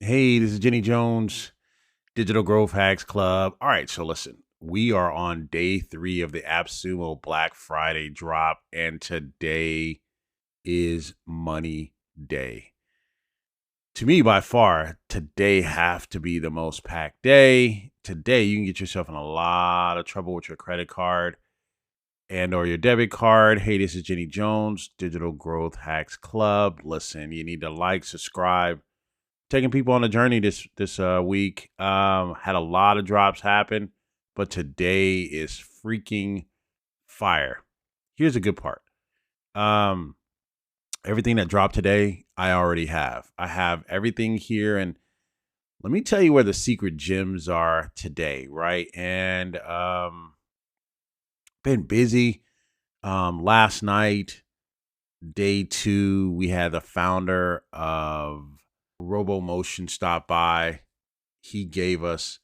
Hey, this is Jenny Jones, Digital Growth Hacks Club. All right, so listen, we are on day 3 of the Appsumo Black Friday drop, and today is money day. To me, by far, today have to be the most packed day. Today, you can get yourself in a lot of trouble with your credit card and or your debit card. Hey, this is Jenny Jones, Digital Growth Hacks Club. Listen, you need to like, subscribe, taking people on a journey this week. Had a lot of drops happen, but today is freaking fire. Here's a good part. Um, Everything that dropped today, I already have. I have everything here, and let me tell you where the secret gems are today, right? And been busy. Last night, day 2, we had the founder of RoboMotion stop by. He gave us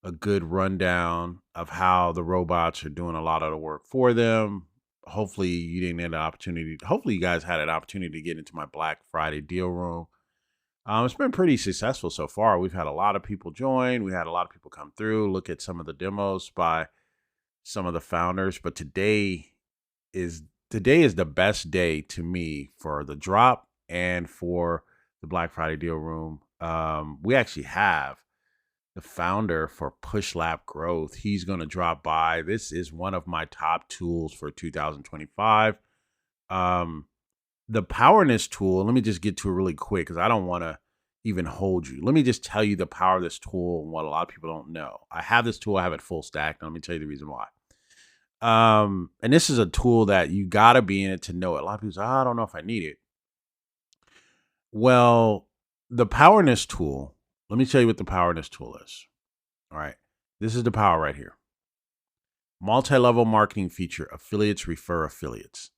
a good rundown of how the robots are doing a lot of the work for them. Hopefully you didn't get an opportunity. Hopefully you guys had an opportunity to get into my Black Friday deal room. It's been pretty successful so far. We've had a lot of people join. We had a lot of people come through, look at some of the demos by some of the founders. But is today is the best day to me for the drop and for the Black Friday deal room. We actually have the founder for Push Lap Growth. He's going to drop by. This is one of my top tools for 2025. The Powerness tool, let me just get to it really quick because I don't want to even hold you. Let me just tell you the power of this tool and what a lot of people don't know. I have this tool. I have it full stack. Now let me tell you the reason why. And this is a tool that you got to be in it to know it. A lot of people say, I don't know if I need it. Well, the Powerness tool, let me tell you what the Powerness tool is. All right. This is the power right here. Multi-level marketing feature, affiliates refer affiliates.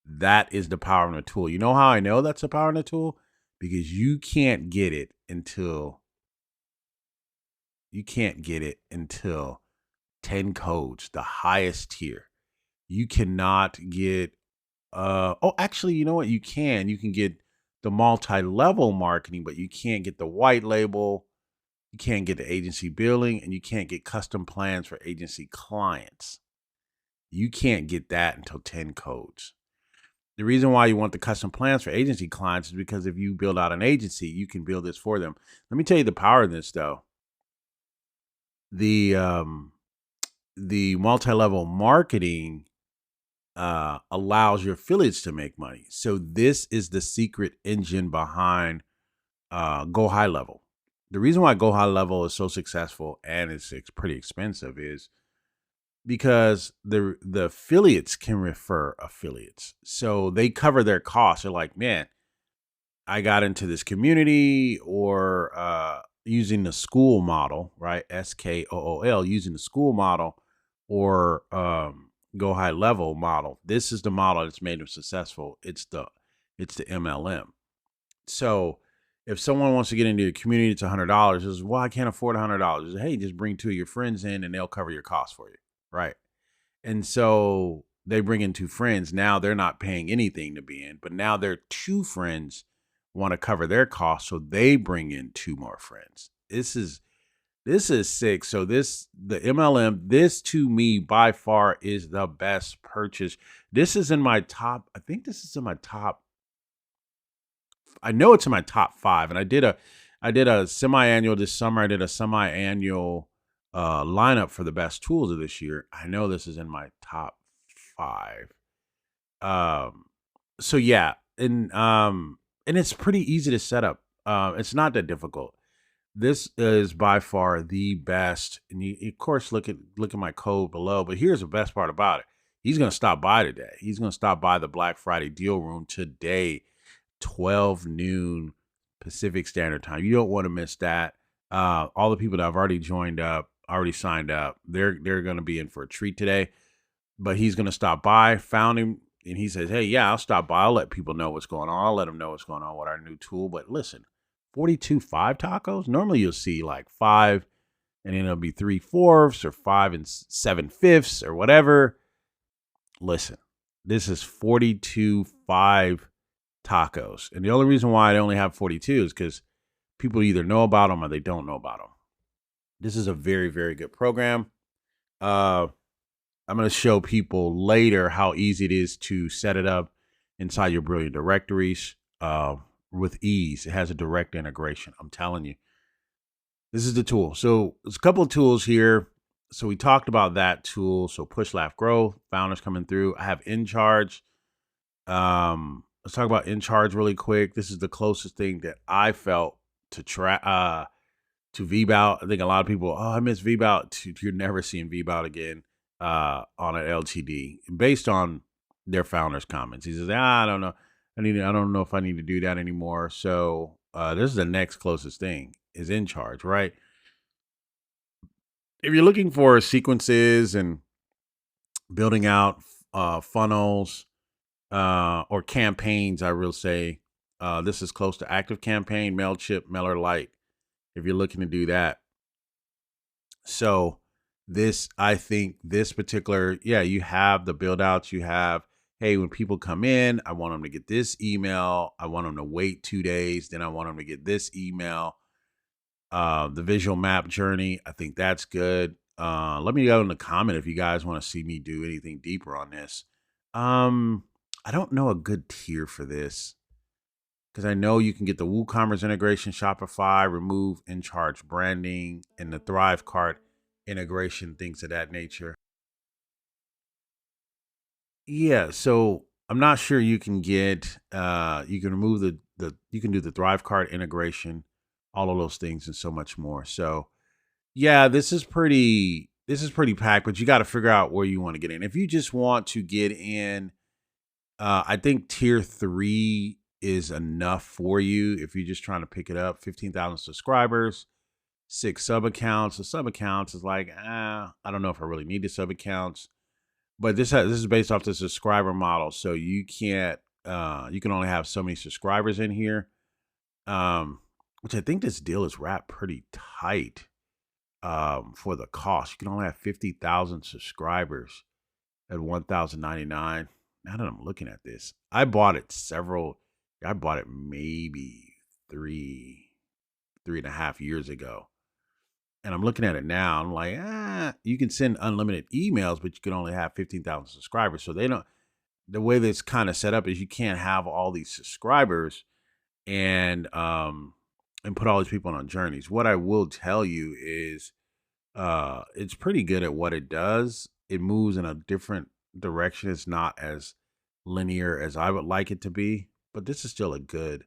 That is the power of the tool. You know how I know that's the power of the tool? Because you can't get it until 10 codes, the highest tier. You cannot get actually, you know what? You can get the multi-level marketing, but you can't get the white label. You can't get the agency billing, and you can't get custom plans for agency clients. You can't get that until 10 codes. The reason why you want the custom plans for agency clients is because if you build out an agency, you can build this for them. Let me tell you the power of this, though. The multi-level marketing allows your affiliates to make money. So this is the secret engine behind Go High Level. The reason why Go High Level is so successful and it's pretty expensive is because the affiliates can refer affiliates. So they cover their costs. They're like, man, I got into this community or using the school model, right? SKOOL, using the school model or Go High Level model. This is the model that's made them successful. It's the MLM. So if someone wants to get into a community, it's $100. Says, well, I can't afford $100. Hey, just bring 2 of your friends in and they'll cover your costs for you. Right. And so they bring in 2 friends. Now they're not paying anything to be in, but now their 2 friends want to cover their costs. So they bring in 2 more friends. This is sick. So the MLM, this to me by far is the best purchase. This is in my top. I think this is in my top. I know it's in my top 5. And I did a semi-annual this summer. I did a semi-annual lineup for the best tools of this year. I know this is in my top 5. So yeah, and it's pretty easy to set up. It's not that difficult. This is by far the best. And you, of course, look at my code below. But here's the best part about it. He's going to stop by today. He's going to stop by the Black Friday deal room today, 12 noon Pacific Standard Time. You don't want to miss that. All the people that have already joined up, already signed up, they're going to be in for a treat today. But he's going to stop by, found him, and he says, hey, yeah, I'll stop by. I'll let people know what's going on. I'll let them know what's going on with our new tool. But listen, 42 5 tacos? Normally you'll see like 5 and then it'll be 3/4 or 5 7/5 or whatever. Listen, this is 42 5 tacos. And the only reason why I only have 42 is because people either know about them or they don't know about them. This is a very, very good program. Uh, I'm going to show people later how easy it is to set it up inside your Brilliant directories with ease. It has a direct integration. I'm telling you, this is the tool. So there's a couple of tools here. So we talked about that tool. So push, laugh, grow, founders coming through. I have In Charge. Let's talk about In Charge really quick. This is the closest thing that I felt to to VBout. I think a lot of people, I miss VBout. You're never seeing VBout again on an LTD based on their founder's comments. He says, I don't know. I don't know if I need to do that anymore. So this is the next closest thing is In Charge, right? If you're looking for sequences and building out funnels or campaigns, I will say this is close to ActiveCampaign, MailChimp, MailerLite. If you're looking to do that. So this, I think this particular, you have the build outs. You have, hey, when people come in, I want them to get this email. I want them to wait 2 days. Then I want them to get this email. The visual map journey, I think that's good. Let me know in the comment if you guys want to see me do anything deeper on this. I don't know a good tier for this because I know you can get the WooCommerce integration, Shopify, remove In Charge branding, and the ThriveCart integration, things of that nature. Yeah, so I'm not sure you can get you can remove you can do the ThriveCart integration, all of those things and so much more. So yeah, this is pretty packed, but you got to figure out where you want to get in. If you just want to get in, I think tier 3 is enough for you. If you're just trying to pick it up, 15,000 subscribers, 6 sub accounts. The sub accounts is like, I don't know if I really need the sub accounts, but this is based off the subscriber model. So you can't, you can only have so many subscribers in here, which I think this deal is wrapped pretty tight for the cost. You can only have 50,000 subscribers at $1,099. Now that I'm looking at this, I bought it maybe 3.5 years ago. And I'm looking at it now. I'm like, you can send unlimited emails, but you can only have 15,000 subscribers. So the way that's kind of set up is you can't have all these subscribers and put all these people on journeys. What I will tell you is it's pretty good at what it does. It moves in a different direction. It's not as linear as I would like it to be, but this is still a good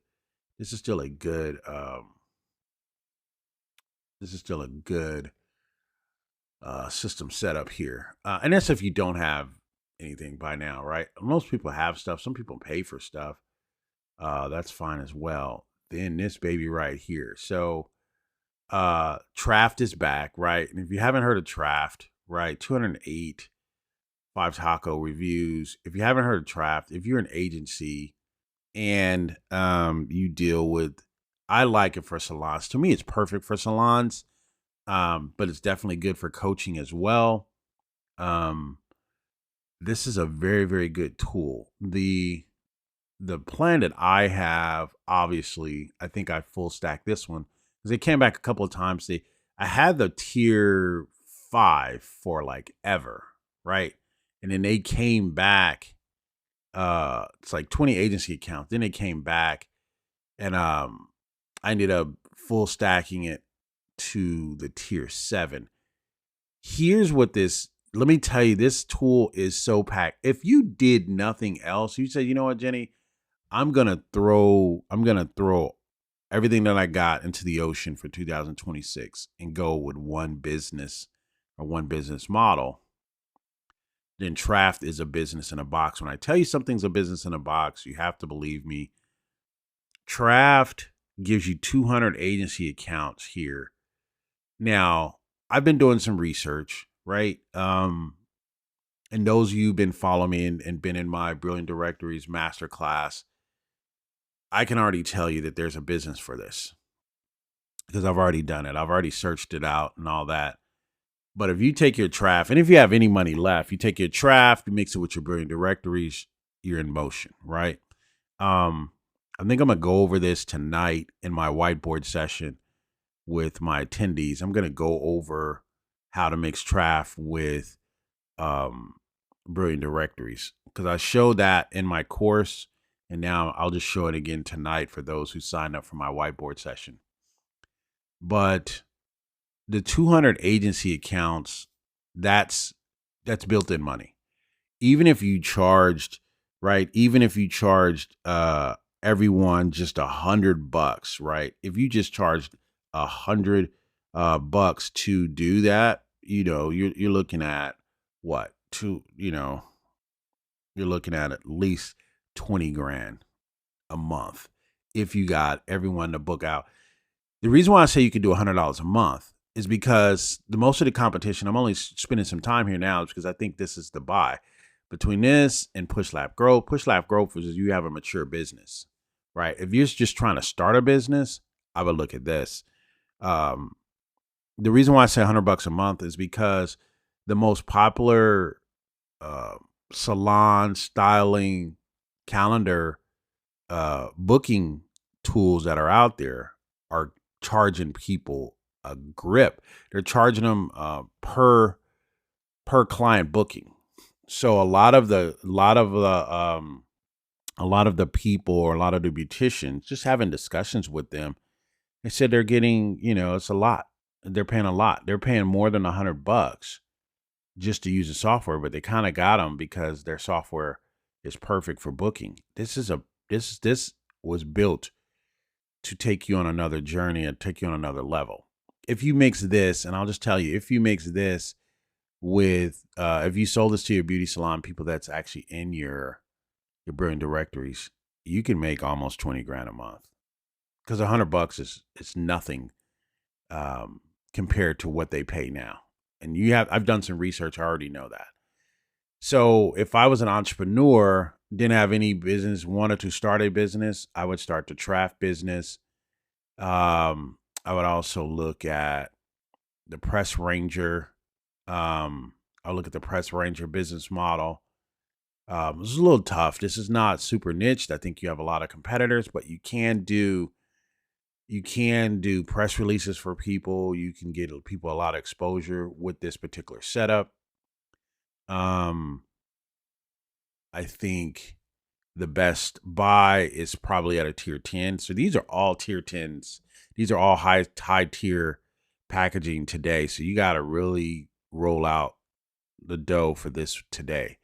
system setup here. And that's if you don't have anything by now, right? Most people have stuff. Some people pay for stuff. That's fine as well. Then this baby right here. So Traft is back, right? And if you haven't heard of Traft, right, 208 5 taco reviews. If you haven't heard of Traft, if you're an agency and you deal with, I like it for salons. To me, it's perfect for salons, but it's definitely good for coaching as well. This is a very, very good tool. The plan that I have, obviously, I think I full stack this one because they came back a couple of times. I had the tier 5 for like ever, right? And then they came back. It's like 20 agency accounts. Then they came back, and I ended up full stacking it to the tier 7. Here's what let me tell you, this tool is so packed. If you did nothing else, you said, you know what, Jenny, I'm gonna throw everything that I got into the ocean for 2026 and go with one business or one business model, then Traft is a business in a box. When I tell you something's a business in a box, you have to believe me. Traft gives you 200 agency accounts here. Now, I've been doing some research, right? And those of you who've been following me and been in my Brilliant Directories Masterclass, I can already tell you that there's a business for this because I've already done it. I've already searched it out and all that. But if you take your Traft, and if you have any money left, you take your Traft, you mix it with your Brilliant Directories, you're in motion, right? I think I'm going to go over this tonight in my whiteboard session with my attendees. I'm going to go over how to mix traf with um, brilliant directories, because I showed that in my course, and now I'll just show it again tonight for those who signed up for my whiteboard session. But the 200 agency accounts, that's built-in money. Even if you charged, right? Even if you charged everyone just $100, right? If you just charged $100 to do that, you're looking at what? You're looking at least 20 grand a month if you got everyone to book out. The reason why I say you could do $100 a month is because the most of the competition, I'm only spending some time here now, is because I think this is the buy. Between this and Push Lab Growth is you have a mature business, right? If you're just trying to start a business, I would look at this. The reason why I say $100 a month is because the most popular salon styling calendar booking tools that are out there are charging people a grip. They're charging them per client booking. So a lot of the people, or a lot of the beauticians, just having discussions with them, they said they're getting, it's a lot. They're paying a lot. They're paying more than $100 just to use the software, but they kind of got them because their software is perfect for booking. This was built to take you on another journey and take you on another level. If you mix this, and I'll just tell you, if you mix this with, if you sold this to your beauty salon people that's actually in your brilliant directories, you can make almost 20 grand a month, because $100 is nothing compared to what they pay now. And I've done some research. I already know that. So if I was an entrepreneur, didn't have any business, wanted to start a business, I would start the traf business. I would also look at the Press Ranger. I'll look at the Press Ranger business model. This is a little tough. This is not super niched. I think you have a lot of competitors, but you can do press releases for people. You can get people a lot of exposure with this particular setup. I think the best buy is probably at a tier 10. So these are all tier 10s. These are all high tier packaging today. So you got to really roll out the dough for this today.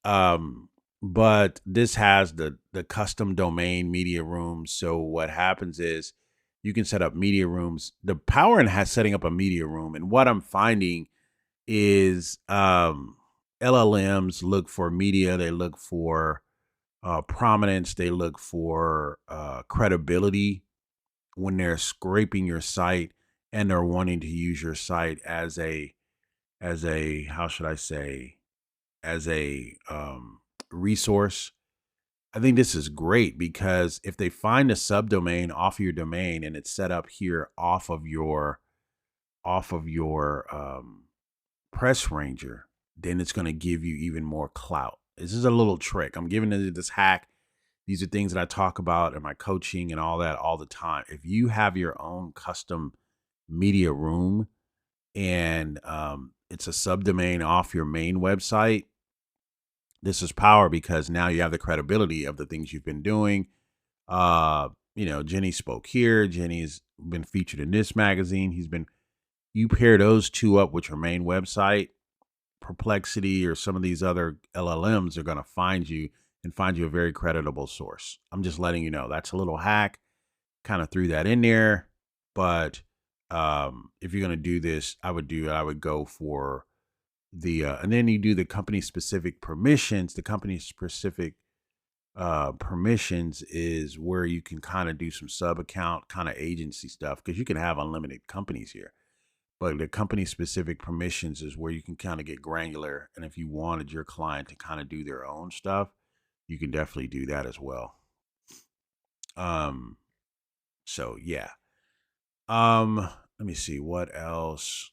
But this has the custom domain media rooms. So what happens is you can set up media rooms. The power in setting up a media room, and what I'm finding is LLMs look for media. They look for prominence. They look for credibility when they're scraping your site, and they're wanting to use your site as a how should I say, as a resource. I think this is great, because if they find a subdomain off of your domain and it's set up here off of your Press Ranger, then it's going to give you even more clout. This is a little trick. I'm giving you this hack. These are things that I talk about in my coaching and all that all the time. If you have your own custom media room and it's a subdomain off your main website, this is power, because now you have the credibility of the things you've been doing. Jenny spoke here. Jenny's been featured in this magazine. You pair those two up with your main website, Perplexity or some of these other LLMs are going to find you and find you a very creditable source. I'm just letting you know. That's a little hack. Kind of threw that in there. But if you're going to do this, I would go for and then you do the company specific permissions. The company specific permissions is where you can kind of do some sub account kind of agency stuff, because you can have unlimited companies here. But the company specific permissions is where you can kind of get granular. And if you wanted your client to kind of do their own stuff, you can definitely do that as well. So yeah. Let me see what else.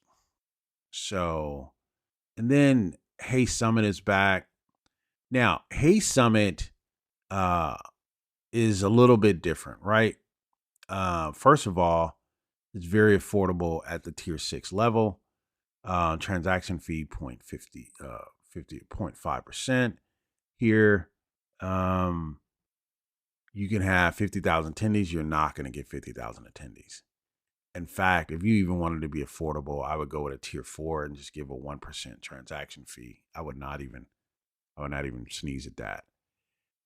So, and then Hey Summit is back. Now, Hey Summit, is a little bit different, right? First of all, it's very affordable at the tier 6 level. Transaction fee 0.5% here. You can have 50,000 attendees. You're not going to get 50,000 attendees. In fact, if you even wanted to be affordable, I would go with a tier 4 and just give a 1% transaction fee. I would not even sneeze at that.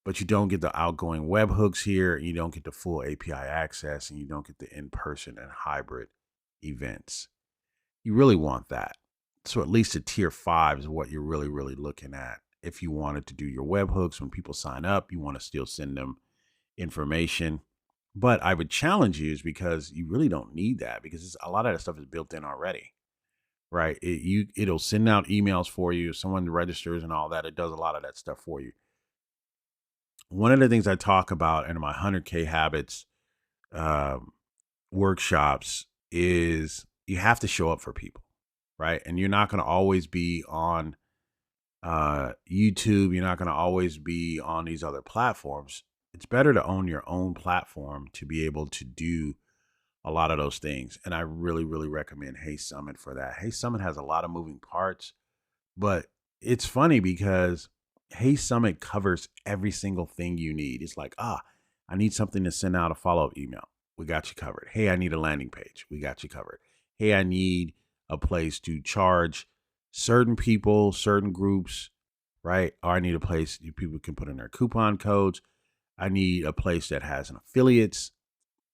But you don't get the outgoing webhooks here. You don't get the full API access, and you don't get the in-person and hybrid events. You really want that. So at least a tier 5 is what you're really, really looking at. If you wanted to do your webhooks, when people sign up, you want to still send them information. But I would challenge you is because you really don't need that, because a lot of that stuff is built in already, right? It'll send out emails for you. If someone registers and all that, it does a lot of that stuff for you. One of the things I talk about in my 100K habits workshops is you have to show up for people, right? And you're not going to always be on YouTube. You're not going to always be on these other platforms. It's better to own your own platform to be able to do a lot of those things. And I really, really recommend Hey Summit for that. Hey Summit has a lot of moving parts, but it's funny because Hey Summit covers every single thing you need. It's like, I need something to send out a follow-up email. We got you covered. Hey, I need a landing page. We got you covered. Hey, I need a place to charge certain people, certain groups, right? Or I need a place people can put in their coupon codes. I need a place that has an affiliates,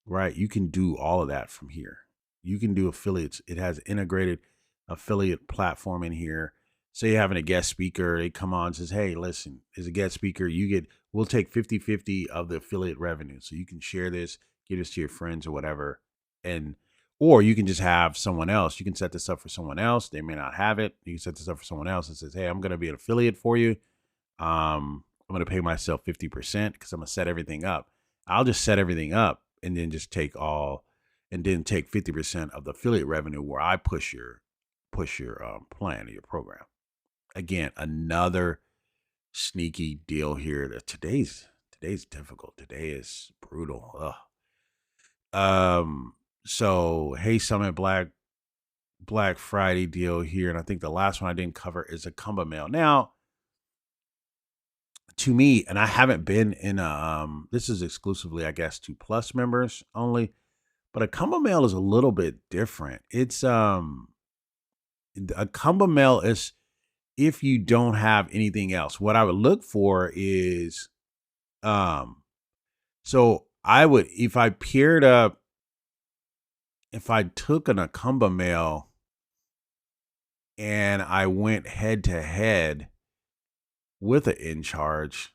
right? You can do all of that from here. You can do affiliates. It has integrated affiliate platform in here. Say you're having a guest speaker, they come on and says, hey, listen, as a guest speaker, we'll take 50-50 of the affiliate revenue. So you can share this, give this to your friends or whatever. Or you can just have someone else. You can set this up for someone else. They may not have it. You can set this up for someone else and says, hey, I'm going to be an affiliate for you. I'm going to pay myself 50% because I'm going to set everything up. I'll just set everything up and then just take 50% of the affiliate revenue where I push your plan or your program. Again, another sneaky deal here. That today's difficult. Today is brutal. So Hey Summit Black Friday deal here, and I think the last one I didn't cover is a Combo Mail. Now, to me, and I haven't been in this is exclusively, I guess, to Plus members only, but a Combo Mail is a little bit different. It's a Combo Mail is if you don't have anything else. What I would look for is so I would, if I took an Combo Mail and I went head to head with an in charge,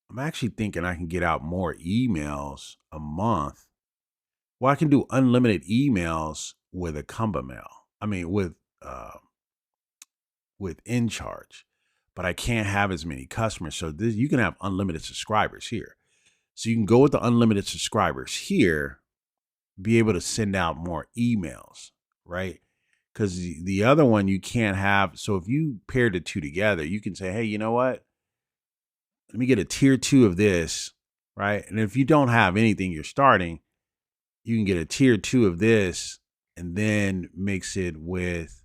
I'm actually thinking I can get out more emails a month. Well, I can do unlimited emails with a Combo Mail. I mean, with in charge, but I can't have as many customers. So you can have unlimited subscribers here. So you can go with the unlimited subscribers here, be able to send out more emails, right? Because the other one you can't have. So if you pair the two together, you can say, hey, you know what? Let me get a tier 2 of this, right? And if you don't have anything you're starting, you can get a tier 2 of this and then mix it with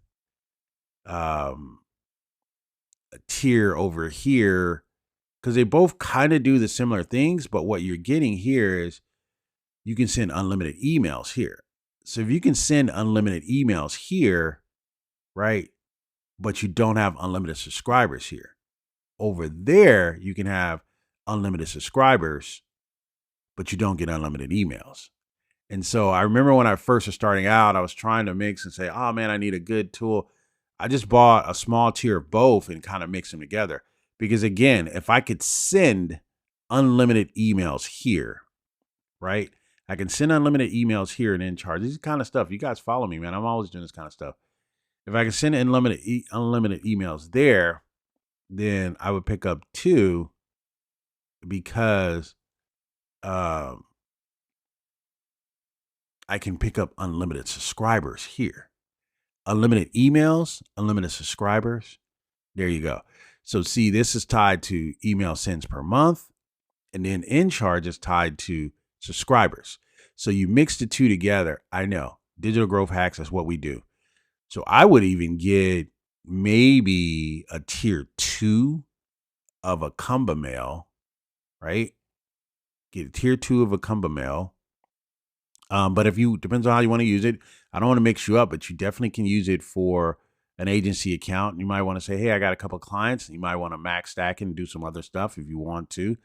a tier over here, because they both kind of do the similar things. But what you're getting here is you can send unlimited emails here. So if you can send unlimited emails here, right, but you don't have unlimited subscribers here, over there, you can have unlimited subscribers, but you don't get unlimited emails. And so I remember when I first was starting out, I was trying to mix and say, oh man, I need a good tool. I just bought a small tier of both and kind of mix them together. Because again, if I could send unlimited emails here, right? I can send unlimited emails here and in charge. This is kind of stuff. You guys follow me, man. I'm always doing this kind of stuff. If I can send unlimited emails there, then I would pick up 2 because I can pick up unlimited subscribers here. Unlimited emails, unlimited subscribers. There you go. So see, this is tied to email sends per month. And then in charge is tied to subscribers. So you mix the two together. I know digital growth hacks is what we do. So I would even get maybe a tier 2 of a Comba mail, right? Get a tier 2 of a Comba mail. But if you, depends on how you want to use it. I don't want to mix you up, but you definitely can use it for an agency account. You might want to say, hey, I got a couple of clients. You might want to max stack and do some other stuff if you want to.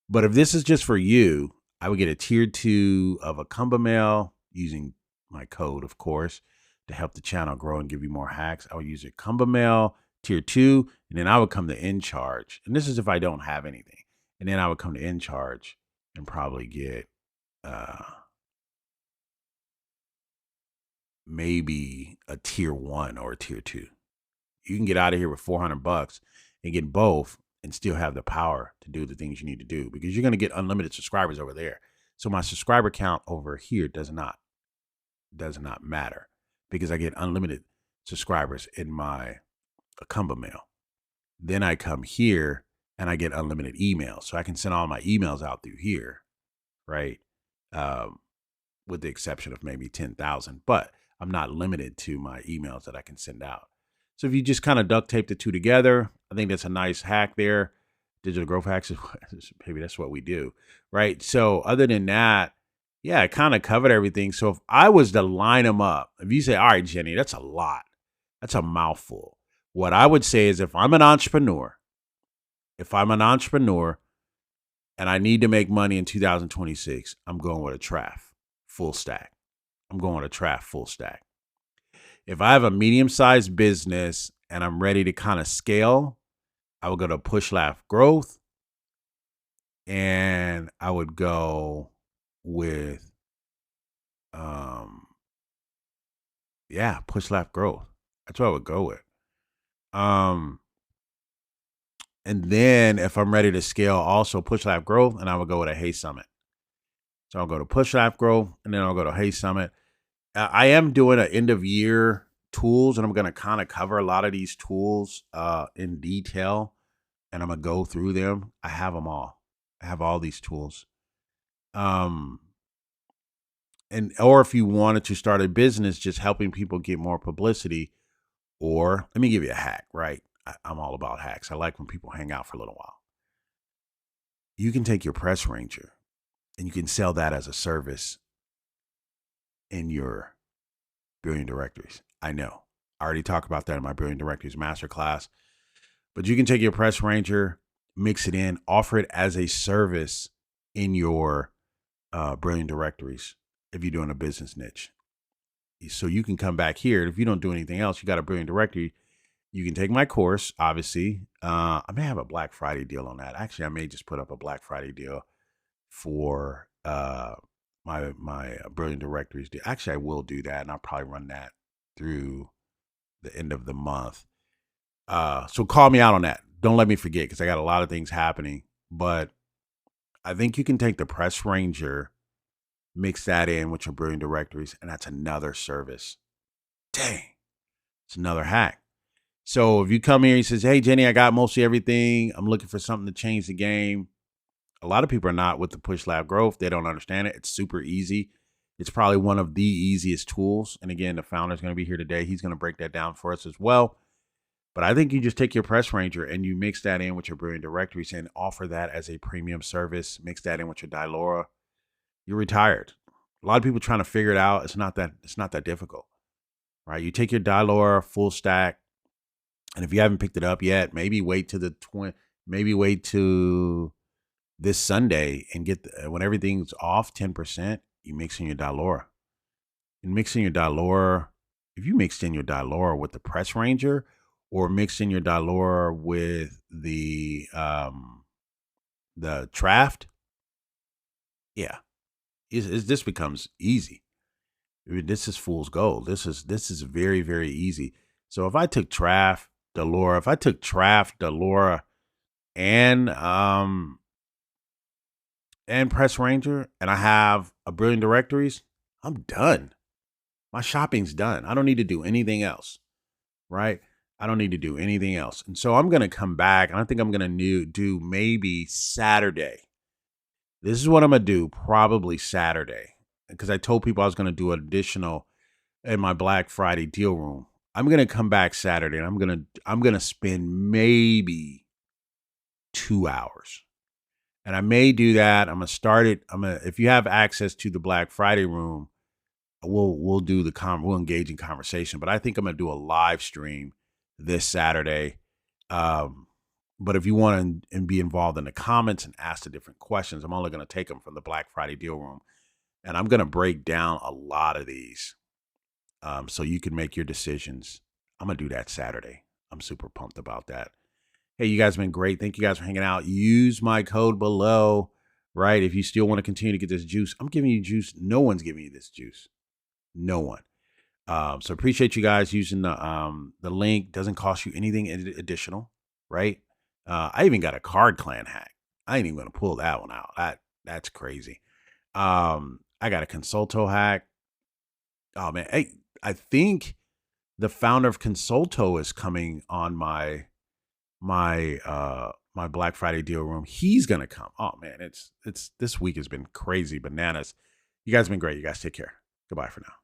But if this is just for you, I would get a tier 2 of a Comba mail using my code, of course, to help the channel grow and give you more hacks. I would use a Comba mail tier 2, and then I would come to in charge. And this is if I don't have anything. And then I would come to in charge and probably get maybe a tier 1 or a tier 2. You can get out of here with $400 and get both and still have the power to do the things you need to do, because you're going to get unlimited subscribers over there. So my subscriber count over here does not matter, because I get unlimited subscribers in my Comba mail. Then I come here and I get unlimited emails. So I can send all my emails out through here, right? With the exception of maybe 10,000, but I'm not limited to my emails that I can send out. So if you just kind of duct tape the two together, I think that's a nice hack there. Digital growth hacks, maybe that's what we do, right? So other than that, yeah, I kind of covered everything. So if I was to line them up, if you say, all right, Jenny, that's a lot. That's a mouthful. What I would say is if I'm an entrepreneur and I need to make money in 2026, I'm going with a TRAF full stack. If I have a medium-sized business and I'm ready to kind of scale, I would go to Push Laugh Growth, and I would go with Push Laugh Growth. That's what I would go with. And then if I'm ready to scale, also Push Laugh Growth, and I would go with a Hey Summit. So I'll go to Push Laugh Growth, and then I'll go to Hey Summit. I am doing an end of year tools, and I'm going to kind of cover a lot of these tools in detail, and I'm going to go through them. I have them all. I have all these tools. Or if you wanted to start a business just helping people get more publicity, or let me give you a hack, right? I'm all about hacks. I like when people hang out for a little while. You can take your Press Ranger and you can sell that as a service in your Brilliant Directories. I know. I already talked about that in my Brilliant Directories Masterclass. But you can take your Press Ranger, mix it in, offer it as a service in your Brilliant Directories if you're doing a business niche. So you can come back here. If you don't do anything else, you got a Brilliant Directory. You can take my course, obviously. I may have a Black Friday deal on that. Actually, I may just put up a Black Friday deal for my Brilliant Directories. Actually, I will do that, and I'll probably run that through the end of the month. So call me out on that. Don't let me forget, because I got a lot of things happening. But I think you can take the Press Ranger, mix that in with your Brilliant Directories, and that's another service. Dang, it's another hack. So if you come here and says, hey, Jenny, I got mostly everything. I'm looking for something to change the game. A lot of people are not with the Push Laugh Growth. They don't understand it. It's super easy. It's probably one of the easiest tools. And again, the founder is going to be here today. He's going to break that down for us as well. But I think you just take your Press Ranger and you mix that in with your Brilliant Directories and offer that as a premium service. Mix that in with your Dialora. You're retired. A lot of people trying to figure it out. It's not that difficult, right? You take your Dialora full stack, and if you haven't picked it up yet, maybe wait to this Sunday and get when everything's off 10%. You mix in your Dialora. And mixing your Dialora, if you mixed in your Dialora with the Press Ranger, or mixed in your Dialora with the Draft, yeah, this becomes easy. I mean, this is fool's gold. This is very, very easy. So if I took Draft, Dialora, and Press Ranger, and I have a Brilliant Directories, I'm done. My shopping's done. I don't need to do anything else, right? I don't need to do anything else. And so I'm going to come back, and I think I'm going to do maybe Saturday. This is what I'm gonna do probably Saturday, because I told people I was gonna do an additional in my Black Friday deal room. I'm gonna come back Saturday and I'm gonna spend maybe 2 hours. And I may do that. I'm gonna start it. If you have access to the Black Friday room, we'll do we'll engage in conversation. But I think I'm gonna do a live stream this Saturday. Um, but if you want to and be involved in the comments and ask the different questions, I'm only gonna take them from the Black Friday deal room, and I'm gonna break down a lot of these, so you can make your decisions. I'm gonna do that Saturday. I'm super pumped about that. Hey, you guys have been great. Thank you guys for hanging out. Use my code below, right? If you still want to continue to get this juice, I'm giving you juice. No one's giving you this juice. No one. So appreciate you guys using the link. Doesn't cost you anything additional, right? I even got a card clan hack. I ain't even gonna pull that one out. That's crazy. I got a Consulto hack. Oh man, hey, I think the founder of Consulto is coming on my Black Friday deal room. He's gonna come. Oh man, it's this week has been crazy bananas. You guys have been great. You guys take care. Goodbye for now.